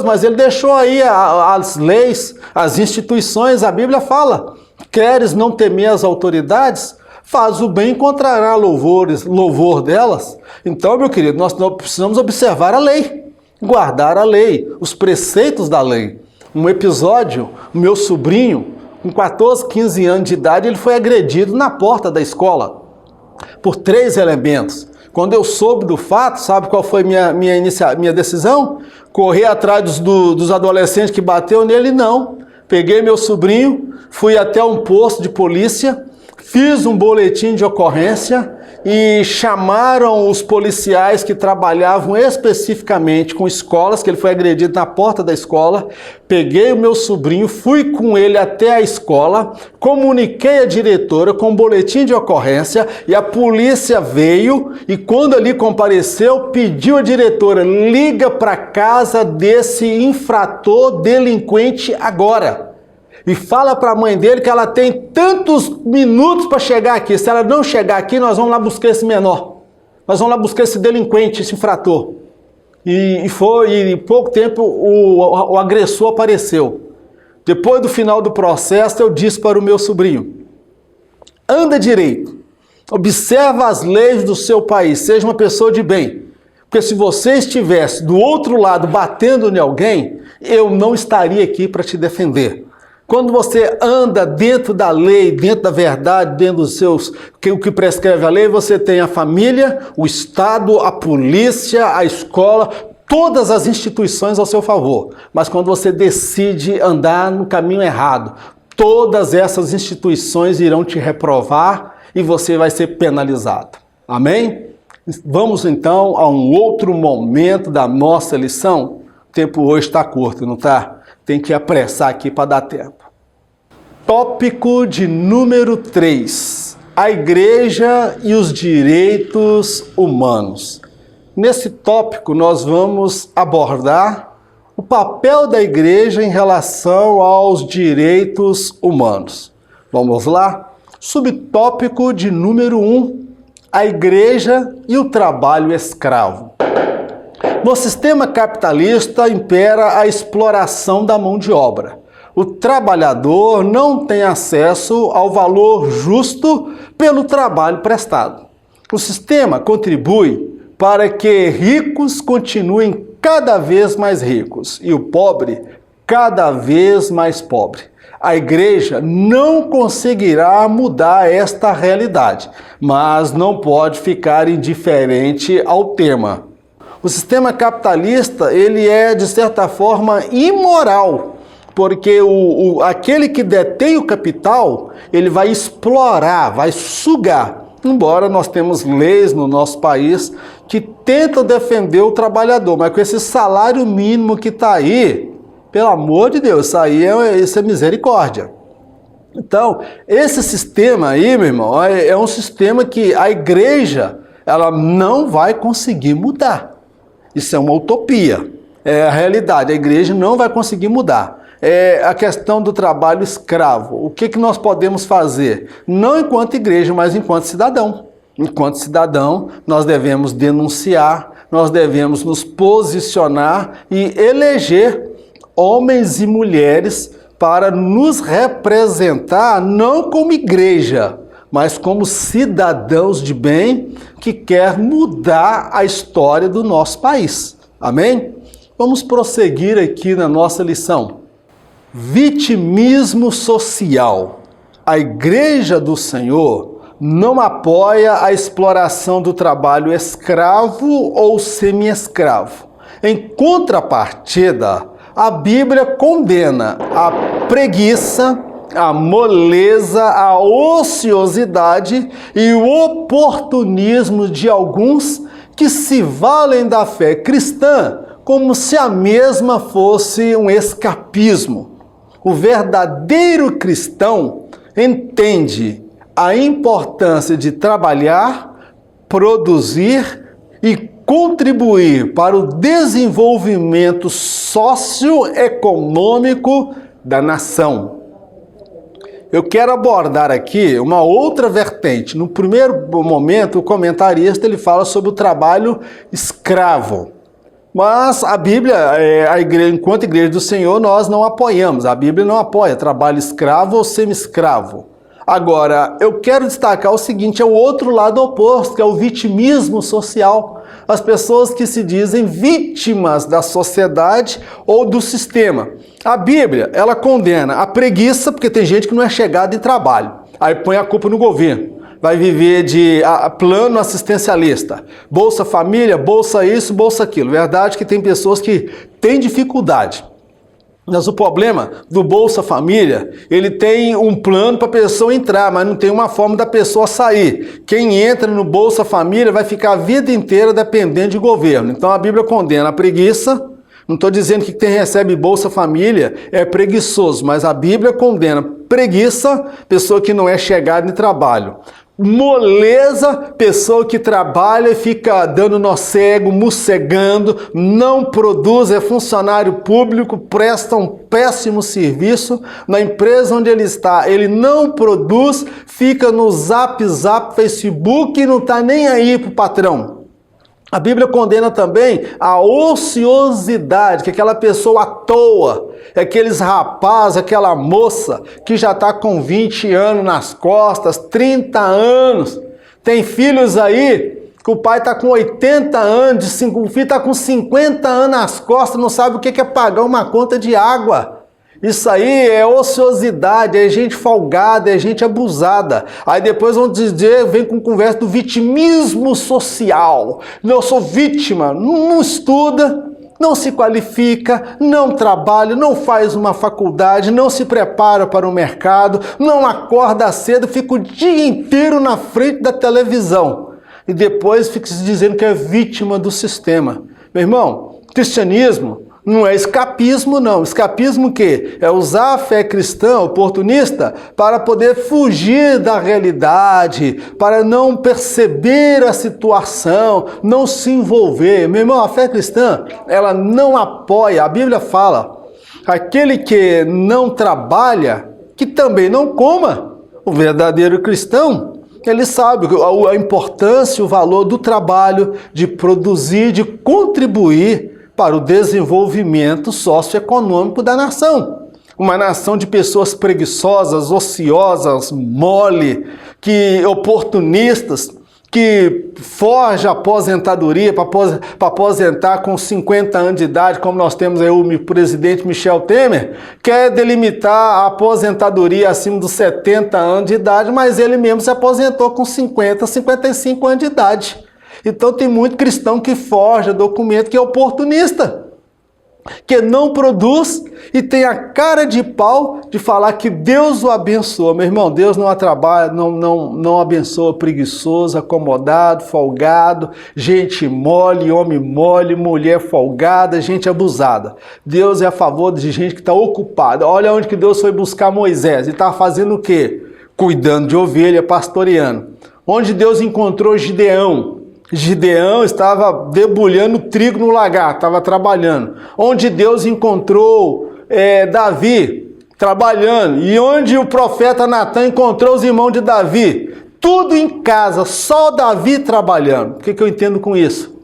S1: mas ele deixou aí as leis, as instituições, a Bíblia fala, queres não temer as autoridades? Faz o bem e encontrará louvor delas. Então, meu querido, nós precisamos observar a lei, guardar a lei, os preceitos da lei. Um episódio, o meu sobrinho, com 14, 15 anos de idade, ele foi agredido na porta da escola por 3 elementos. Quando eu soube do fato, sabe qual foi minha decisão? Correr atrás dos adolescentes que bateu nele? Não. Peguei meu sobrinho, fui até um posto de polícia, fiz um boletim de ocorrência e chamaram os policiais que trabalhavam especificamente com escolas, que ele foi agredido na porta da escola. Peguei o meu sobrinho, fui com ele até a escola, comuniquei a diretora com um boletim de ocorrência e a polícia veio e quando ali compareceu, pediu à diretora, liga para casa desse infrator delinquente agora. E fala para a mãe dele que ela tem tantos minutos para chegar aqui. Se ela não chegar aqui, nós vamos lá buscar esse menor. Nós vamos lá buscar esse delinquente, esse infrator. E em pouco tempo o agressor apareceu. Depois do final do processo, eu disse para o meu sobrinho, anda direito, observa as leis do seu país, seja uma pessoa de bem. Porque se você estivesse do outro lado batendo em alguém, eu não estaria aqui para te defender. Quando você anda dentro da lei, dentro da verdade, dentro dos seus, o que prescreve a lei, você tem a família, o Estado, a polícia, a escola, todas as instituições ao seu favor, mas quando você decide andar no caminho errado, todas essas instituições irão te reprovar e você vai ser penalizado. Amém? Vamos então a um outro momento da nossa lição. O tempo hoje está curto, não está? Tem que apressar aqui para dar tempo. Tópico de número 3. A igreja e os direitos humanos. Nesse tópico nós vamos abordar o papel da igreja em relação aos direitos humanos. Vamos lá? Subtópico de número 1. A igreja e o trabalho escravo. No sistema capitalista impera a exploração da mão de obra. O trabalhador não tem acesso ao valor justo pelo trabalho prestado. O sistema contribui para que ricos continuem cada vez mais ricos e o pobre cada vez mais pobre. A igreja não conseguirá mudar esta realidade, mas não pode ficar indiferente ao tema. O sistema capitalista, ele é, de certa forma, imoral, porque aquele que detém o capital, ele vai explorar, vai sugar. Embora nós temos leis no nosso país que tentam defender o trabalhador, mas com esse salário mínimo que está aí, pelo amor de Deus, isso é misericórdia. Então, esse sistema aí, meu irmão, é um sistema que a igreja, ela não vai conseguir mudar. Isso é uma utopia, é a realidade, a igreja não vai conseguir mudar. É a questão do trabalho escravo. O que nós podemos fazer? Não enquanto igreja, mas enquanto cidadão. Enquanto cidadão, nós devemos denunciar, nós devemos nos posicionar e eleger homens e mulheres para nos representar, não como igreja, mas como cidadãos de bem que quer mudar a história do nosso país. Amém? Vamos prosseguir aqui na nossa lição. Vitimismo social. A Igreja do Senhor não apoia a exploração do trabalho escravo ou semi-escravo. Em contrapartida, a Bíblia condena a preguiça, a moleza, a ociosidade e o oportunismo de alguns que se valem da fé cristã como se a mesma fosse um escapismo. O verdadeiro cristão entende a importância de trabalhar, produzir e contribuir para o desenvolvimento socioeconômico da nação. Eu quero abordar aqui uma outra vertente. No primeiro momento, o comentarista ele fala sobre o trabalho escravo. Mas a Bíblia, a igreja, enquanto Igreja do Senhor, nós não apoiamos. A Bíblia não apoia trabalho escravo ou semi-escravo. Agora, eu quero destacar o seguinte, é o outro lado oposto, que é o vitimismo social. As pessoas que se dizem vítimas da sociedade ou do sistema. A Bíblia, ela condena a preguiça, porque tem gente que não é chegada em trabalho. Aí põe a culpa no governo. Vai viver de plano assistencialista, Bolsa Família, Bolsa isso, Bolsa aquilo. Verdade que tem pessoas que têm dificuldade. Mas o problema do Bolsa Família, ele tem um plano para a pessoa entrar, mas não tem uma forma da pessoa sair. Quem entra no Bolsa Família vai ficar a vida inteira dependendo de governo. Então a Bíblia condena a preguiça. Não estou dizendo que quem recebe Bolsa Família é preguiçoso, mas a Bíblia condena preguiça, pessoa que não é chegada em trabalho. Moleza, pessoa que trabalha e fica dando nó cego, mocegando, não produz, é funcionário público, presta um péssimo serviço. Na empresa onde ele está, ele não produz, fica no Zap, Facebook e não está nem aí para o patrão. A Bíblia condena também a ociosidade, que é aquela pessoa à toa, é aqueles rapazes, aquela moça que já está com 20 anos nas costas, 30 anos, tem filhos aí que o pai está com 80 anos, o filho está com 50 anos nas costas, não sabe o que é pagar uma conta de água. Isso aí é ociosidade, é gente folgada, é gente abusada. Aí depois vão dizer, vem com conversa do vitimismo social. Eu sou vítima, não estuda, não se qualifica, não trabalha, não faz uma faculdade, não se prepara para o mercado, não acorda cedo, fica o dia inteiro na frente da televisão e depois fica se dizendo que é vítima do sistema. Meu irmão, cristianismo não é escapismo, não. Escapismo o quê? É usar a fé cristã oportunista para poder fugir da realidade, para não perceber a situação, não se envolver. Meu irmão, a fé cristã, ela não apoia. A Bíblia fala, aquele que não trabalha, que também não coma. O verdadeiro cristão, ele sabe a importância, o valor do trabalho, de produzir, de contribuir para o desenvolvimento socioeconômico da nação. Uma nação de pessoas preguiçosas, ociosas, mole, oportunistas, que forja aposentadoria para aposentar com 50 anos de idade, como nós temos aí o presidente Michel Temer, quer delimitar a aposentadoria acima dos 70 anos de idade, mas ele mesmo se aposentou com 50, 55 anos de idade. Então tem muito cristão que forja documento que é oportunista, que não produz e tem a cara de pau de falar que Deus o abençoa. Meu irmão, Deus não trabalha, não abençoa preguiçoso, acomodado, folgado, gente mole, homem mole, mulher folgada, gente abusada. Deus é a favor de gente que está ocupada. Olha onde que Deus foi buscar Moisés. Ele estava fazendo o quê? Cuidando de ovelha, pastoreando. Onde Deus encontrou Gideão? Gideão estava debulhando trigo no lagar, estava trabalhando. Onde Deus encontrou Davi, trabalhando. E onde o profeta Natan encontrou os irmãos de Davi? Tudo em casa, só Davi trabalhando. O que eu entendo com isso?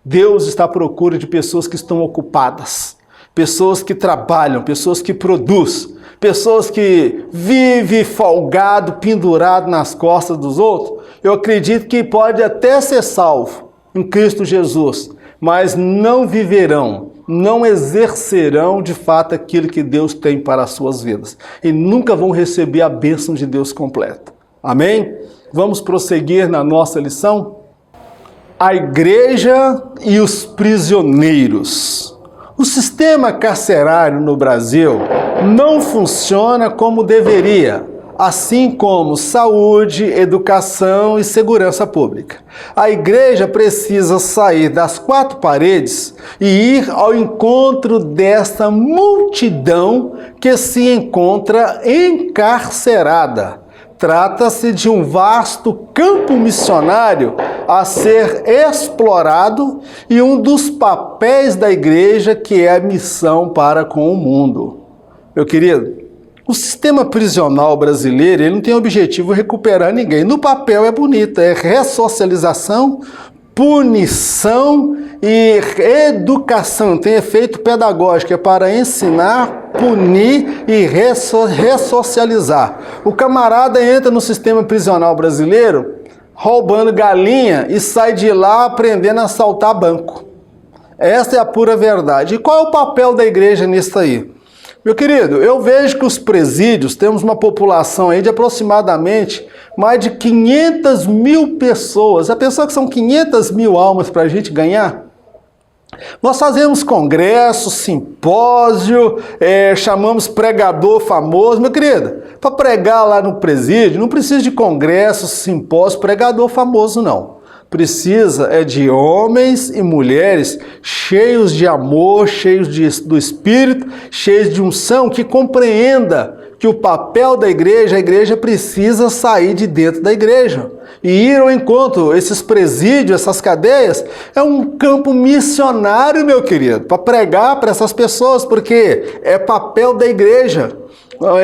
S1: Deus está à procura de pessoas que estão ocupadas, pessoas que trabalham, pessoas que produzem, pessoas que vivem folgado, pendurado nas costas dos outros. Eu acredito que pode até ser salvo em Cristo Jesus, mas não viverão, não exercerão de fato aquilo que Deus tem para as suas vidas e nunca vão receber a bênção de Deus completa. Amém? Vamos prosseguir na nossa lição? A igreja e os prisioneiros. O sistema carcerário no Brasil não funciona como deveria, assim como saúde, educação e segurança pública. A igreja precisa sair das quatro paredes e ir ao encontro desta multidão que se encontra encarcerada. Trata-se de um vasto campo missionário a ser explorado e um dos papéis da igreja que é a missão para com o mundo. Meu querido, o sistema prisional brasileiro ele não tem objetivo recuperar ninguém. No papel é bonito, é ressocialização, punição e educação. Tem efeito pedagógico, é para ensinar, punir e ressocializar. O camarada entra no sistema prisional brasileiro roubando galinha e sai de lá aprendendo a assaltar banco. Essa é a pura verdade. E qual é o papel da igreja nisso aí? Meu querido, eu vejo que os presídios, temos uma população aí de aproximadamente mais de 500 mil pessoas. Já pensou que são 500 mil almas para a gente ganhar? Nós fazemos congresso, simpósio, chamamos pregador famoso. Meu querido, para pregar lá no presídio, não precisa de congresso, simpósio, pregador famoso não. Precisa de homens e mulheres cheios de amor, cheios do Espírito, cheios de unção, que compreenda que o papel da igreja, a igreja precisa sair de dentro da igreja. E ir ao encontro, esses presídios, essas cadeias, é um campo missionário, meu querido, para pregar para essas pessoas, porque é papel da igreja.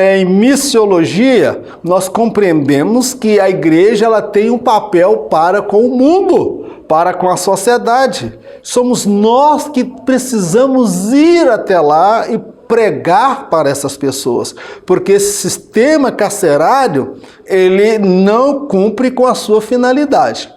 S1: Em missiologia, nós compreendemos que a igreja ela tem um papel para com o mundo, para com a sociedade. Somos nós que precisamos ir até lá e pregar para essas pessoas, porque esse sistema carcerário, ele não cumpre com a sua finalidade.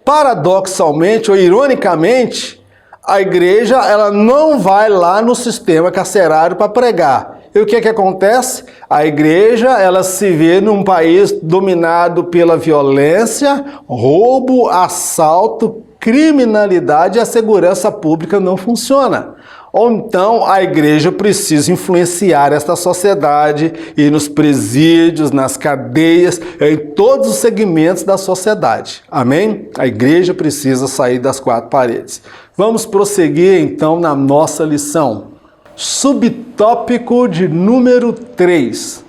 S1: Paradoxalmente ou ironicamente, a igreja ela não vai lá no sistema carcerário para pregar. E o que acontece? A igreja ela se vê num país dominado pela violência, roubo, assalto, criminalidade e a segurança pública não funciona. Ou então a igreja precisa influenciar esta sociedade, ir nos presídios, nas cadeias, em todos os segmentos da sociedade. Amém? A igreja precisa sair das quatro paredes. Vamos prosseguir então na nossa lição. Subtópico de número 3.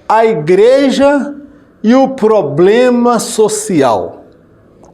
S1: A igreja e o problema social.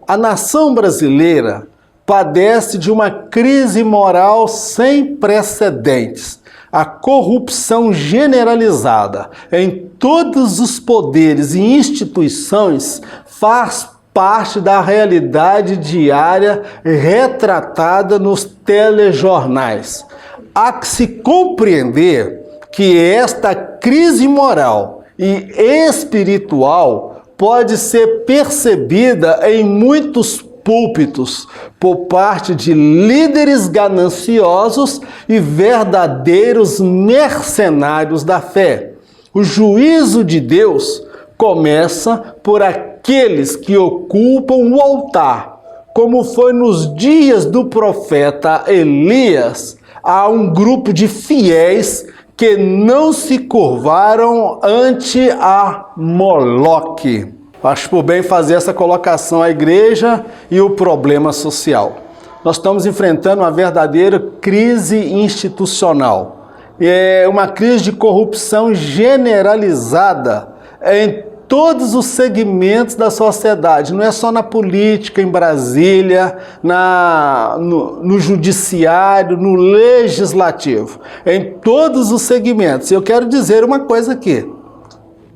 S1: A nação brasileira padece de uma crise moral sem precedentes. A corrupção generalizada em todos os poderes e instituições faz parte da realidade diária retratada nos telejornais. Há que se compreender que esta crise moral e espiritual pode ser percebida em muitos púlpitos por parte de líderes gananciosos e verdadeiros mercenários da fé. O juízo de Deus começa por aqueles que ocupam o altar, como foi nos dias do profeta Elias. Há um grupo de fiéis que não se curvaram ante a Moloque. Acho por bem fazer essa colocação, a igreja e o problema social. Nós estamos enfrentando uma verdadeira crise institucional. É uma crise de corrupção generalizada em todos os segmentos da sociedade. Não é só na política, em Brasília, no judiciário, no legislativo. Em todos os segmentos. Eu quero dizer uma coisa aqui.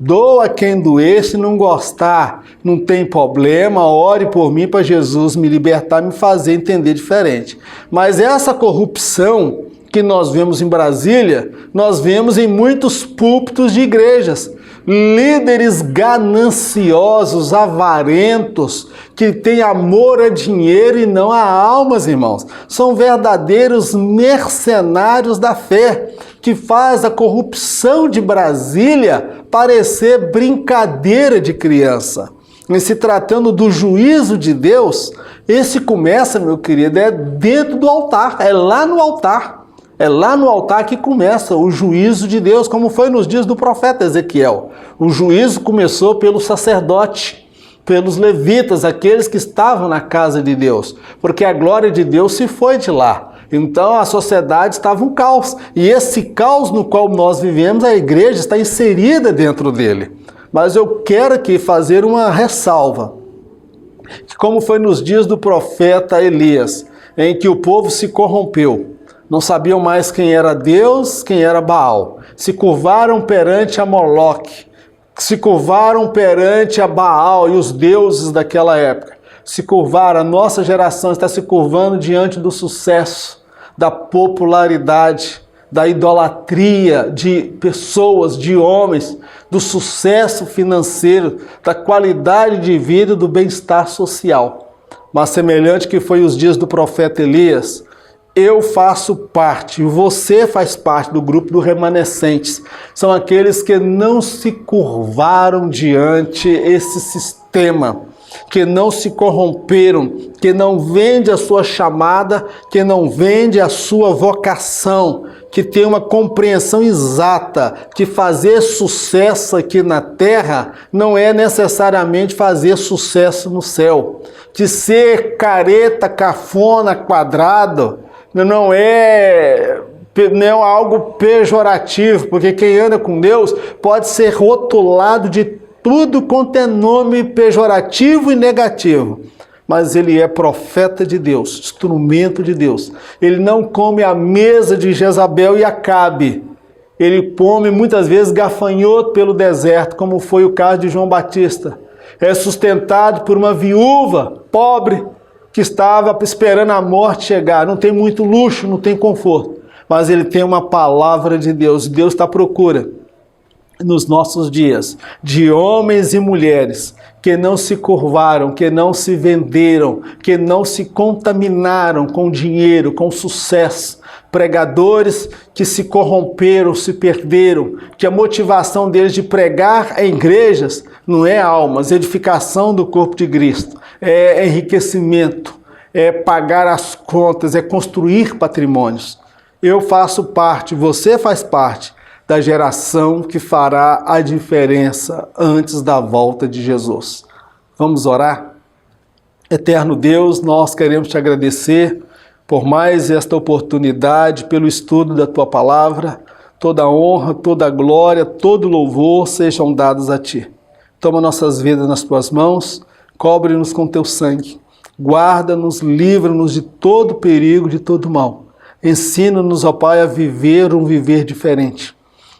S1: Doa quem doer, se não gostar, não tem problema, ore por mim para Jesus me libertar, me fazer entender diferente. Mas essa corrupção que nós vemos em Brasília, nós vemos em muitos púlpitos de igrejas. Líderes gananciosos, avarentos, que têm amor a dinheiro e não a almas, irmãos. São verdadeiros mercenários da fé, que faz a corrupção de Brasília parecer brincadeira de criança. E se tratando do juízo de Deus, esse começa, meu querido, é dentro do altar, é lá no altar. É lá no altar que começa o juízo de Deus, como foi nos dias do profeta Ezequiel. O juízo começou pelo sacerdote, pelos levitas, aqueles que estavam na casa de Deus, porque a glória de Deus se foi de lá. Então a sociedade estava um caos, e esse caos no qual nós vivemos, a igreja está inserida dentro dele. Mas eu quero aqui fazer uma ressalva, que como foi nos dias do profeta Elias, em que o povo se corrompeu, não sabiam mais quem era Deus, quem era Baal. Se curvaram perante a Moloque, se curvaram perante a Baal e os deuses daquela época. Se curvaram, a nossa geração está se curvando diante do sucesso, da popularidade, da idolatria de pessoas, de homens, do sucesso financeiro, da qualidade de vida, do bem-estar social. Mas semelhante que foi os dias do profeta Elias, eu faço parte, você faz parte do grupo dos remanescentes. São aqueles que não se curvaram diante esse sistema, que não se corromperam, que não vende a sua chamada, que não vende a sua vocação, que tem uma compreensão exata que fazer sucesso aqui na terra não é necessariamente fazer sucesso no céu. Que ser careta, cafona, quadrado não é algo pejorativo, porque quem anda com Deus pode ser rotulado de tudo quanto é nome pejorativo e negativo. Mas ele é profeta de Deus, instrumento de Deus. Ele não come a mesa de Jezabel e Acabe. Ele come muitas vezes gafanhoto pelo deserto, como foi o caso de João Batista. É sustentado por uma viúva pobre, que estava esperando a morte chegar. Não tem muito luxo, não tem conforto, mas ele tem uma palavra de Deus. Deus está à procura, nos nossos dias, de homens e mulheres que não se curvaram, que não se venderam, que não se contaminaram com dinheiro, com sucesso. Pregadores que se corromperam, se perderam, que a motivação deles de pregar em igrejas não é almas, edificação do corpo de Cristo, é enriquecimento, é pagar as contas, é construir patrimônios. Eu faço parte, você faz parte da geração que fará a diferença antes da volta de Jesus. Vamos orar? Eterno Deus, nós queremos te agradecer por mais esta oportunidade, pelo estudo da tua palavra. Toda honra, toda glória, todo louvor sejam dados a ti. Toma nossas vidas nas tuas mãos, cobre-nos com teu sangue, guarda-nos, livra-nos de todo perigo, de todo mal. Ensina-nos, ó Pai, a viver um viver diferente.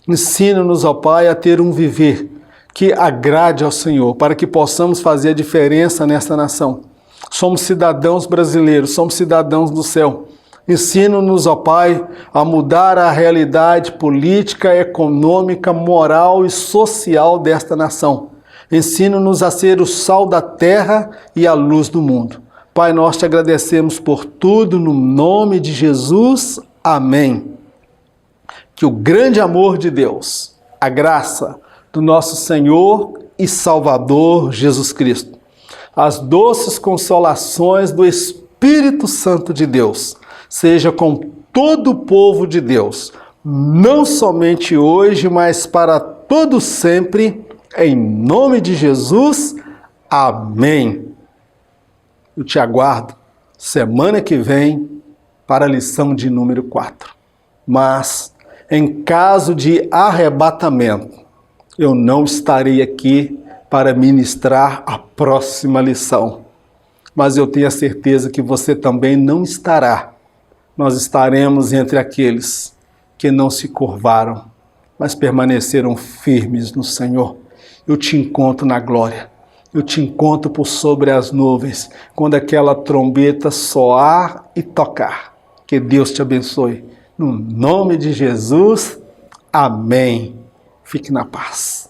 S1: Ensina-nos, ó Pai, a ter um viver que agrade ao Senhor, para que possamos fazer a diferença nesta nação. Somos cidadãos brasileiros, somos cidadãos do céu. Ensina-nos, ó Pai, a mudar a realidade política, econômica, moral e social desta nação. Ensina-nos a ser o sal da terra e a luz do mundo. Pai, nós te agradecemos por tudo, no nome de Jesus. Amém. Que o grande amor de Deus, a graça do nosso Senhor e Salvador Jesus Cristo, as doces consolações do Espírito Santo de Deus, seja com todo o povo de Deus, não somente hoje, mas para todo sempre, em nome de Jesus. Amém. Eu te aguardo semana que vem para a lição de número 4. Mas, em caso de arrebatamento, eu não estarei aqui para ministrar a próxima lição. Mas eu tenho a certeza que você também não estará. Nós estaremos entre aqueles que não se curvaram, mas permaneceram firmes no Senhor. Eu te encontro na glória. Eu te encontro por sobre as nuvens, quando aquela trombeta soar e tocar. Que Deus te abençoe. No nome de Jesus, amém. Fique na paz.